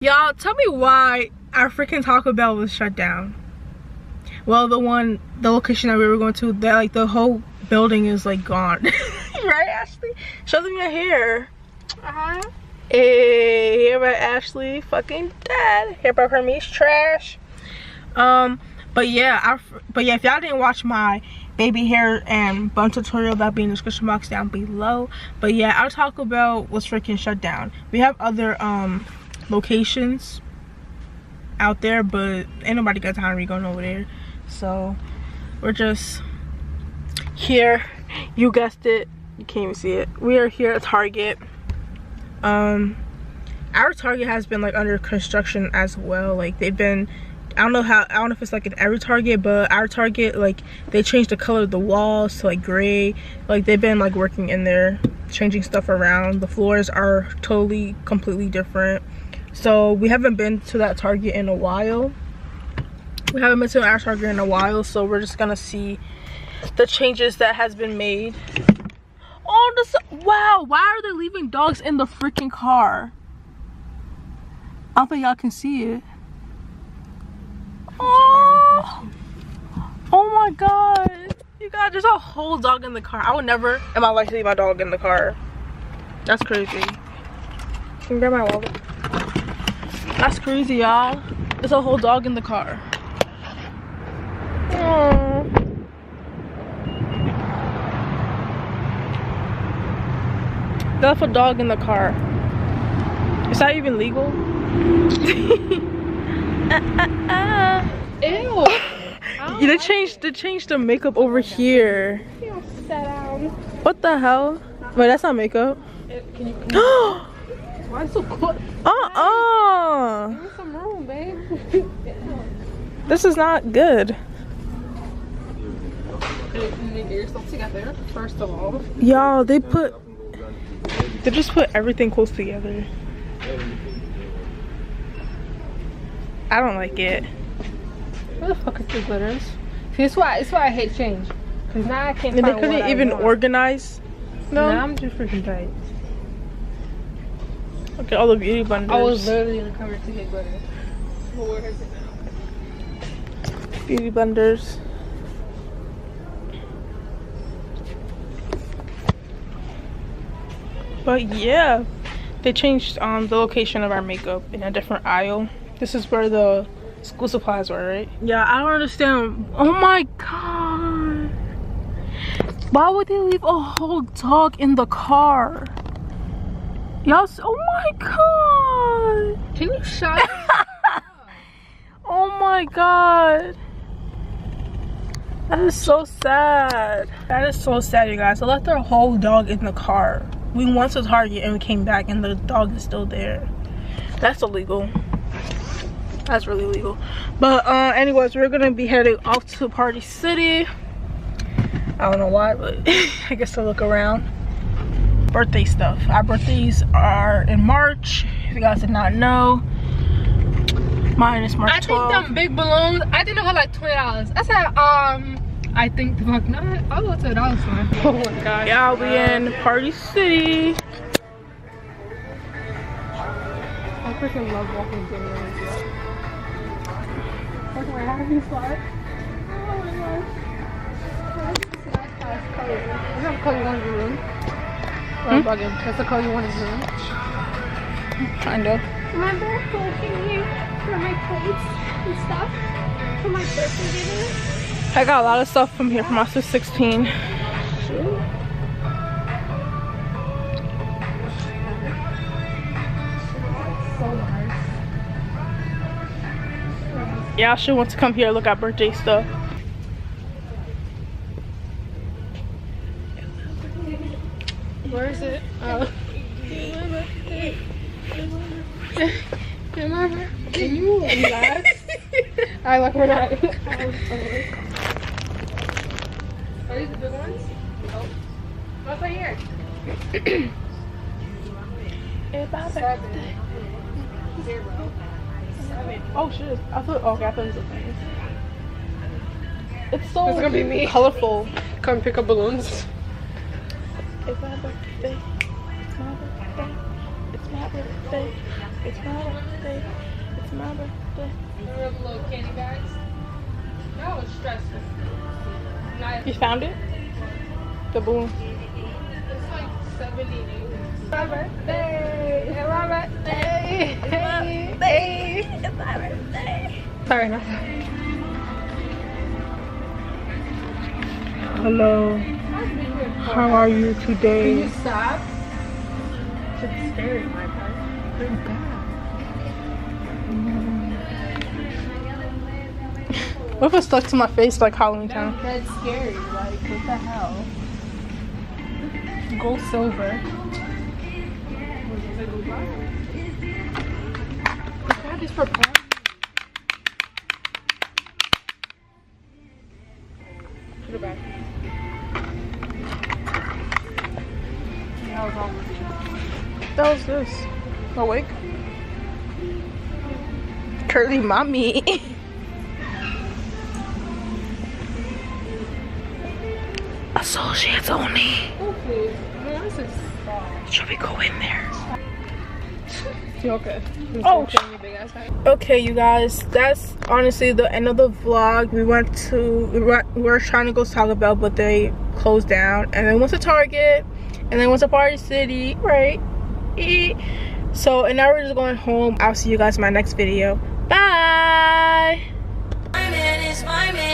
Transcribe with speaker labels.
Speaker 1: Y'all, tell me why our freaking Taco Bell was shut down. Well, the location that we were going to, that like the whole building is like gone. Right, Ashley? Show them your hair. Hey, hair by Ashley, fucking dead. Hair by Carmise, trash. But yeah, if y'all didn't watch my baby hair and bun tutorial, that'll be in the description box down below. But yeah, our Taco Bell was freaking shut down. We have other locations out there, but ain't nobody got time to be going over there, so we're just here. You guessed it, you can't even see it. We are here at Target. Our Target has been like under construction as well. Like they've been, I don't know if it's like in every Target, but our Target, like they changed the color of the walls to like gray. Like they've been like working in there, changing stuff around. The floors are totally completely different. So we haven't been to that Target in a while. We haven't been to our Target in a while, so we're just gonna see the changes that has been made. Oh, this, wow, why are they leaving dogs in the freaking car? I don't think y'all can see it. Oh, oh my god, you guys, there's a whole dog in the car. I would never in my life leave my dog in the car. That's crazy. Can you grab my wallet? That's crazy, y'all. There's a whole dog in the car. Aww. They left a dog in the car. Is that even legal?
Speaker 2: Ew.
Speaker 1: They changed the makeup over here. What the hell? Wait, that's not makeup.
Speaker 2: Can you why so close? Give me some room, babe.
Speaker 1: This is not good.
Speaker 2: You need to get yourself together, first of all.
Speaker 1: Y'all, they just put everything close together. I don't like it.
Speaker 2: Where the fuck is the glitters? See, it's why I hate change. Cause now I can't.
Speaker 1: And they couldn't even organize. No,
Speaker 2: now I'm just freaking tight.
Speaker 1: Okay, all the beauty blenders.
Speaker 2: I was literally in the cupboard to get glitter. Well, where is it now?
Speaker 1: Beauty blenders. But yeah, they changed the location of our makeup in a different aisle. This is where the school supplies were, right? Yeah, I don't understand. Oh my god, why would they leave a whole dog in the car? Y'all, oh my god,
Speaker 2: can you shut up?
Speaker 1: oh my god, that is so sad. That is so sad, you guys. They left their whole dog in the car. We went to Target and we came back and the dog is still there. That's illegal. That's really illegal. But anyways, we're gonna be heading off to Party City. I don't know why, but I guess to look around. Birthday stuff. Our birthdays are in March, if you guys did not know. Mine is March 12th.
Speaker 2: I think them big balloons, I think they were like $20. I said I think the fuck not. I'll go to the dollar store. Oh my god.
Speaker 1: Yeah, I'll be in Party City.
Speaker 2: I freaking love walking through the room. Look where I have these slides. Oh my gosh. Is that the color you want in your room? Or I'm bugging. That's the color you want in your room?
Speaker 1: Kind of.
Speaker 3: Remember looking here for my plates and stuff for my birthday dinner?
Speaker 1: I got a lot of stuff from here from my Sweet 16. Yeah, I should want to come here and look at birthday stuff.
Speaker 2: Where is it? Remember? Can you relax? I like we're not. Are these the big ones? Oh. What's right here? Seven. 0. 7.
Speaker 1: Oh shit. I thought, okay, I thought it was a thing. It's so
Speaker 2: It's gonna be me.
Speaker 1: colorful.
Speaker 2: Come pick up balloons.
Speaker 1: It's my birthday. It's my birthday. It's my birthday. It's my birthday. It's my birthday.
Speaker 2: Remember the little candy bags? That was stressful. Nice.
Speaker 1: You found it? The balloon.
Speaker 2: It's like 78. It's my birthday. It's my birthday. It's my birthday. It's my birthday. Sorry, not that.
Speaker 1: Hello. How are you today?
Speaker 2: Can you stop? It's scary, my part. Oh God.
Speaker 1: What if it stuck to my face like Halloween time?
Speaker 2: That's scary. Like, what the hell? Gold silver. God, this for porn. Put it back. That was wrong with you.
Speaker 1: What was this? Awake? Curly mommy. Associates only.
Speaker 2: Okay. No, this is soft.
Speaker 1: Should we go in there?
Speaker 2: Okay.
Speaker 1: Oh,
Speaker 2: Big ass head.
Speaker 1: okay, you guys. That's honestly the end of the vlog. We were trying to go to Taco Bell, but they closed down. And then went to Target. And then went to Party City. Right. So, and now we're just going home. I'll see you guys in my next video. Bye. My man is my man.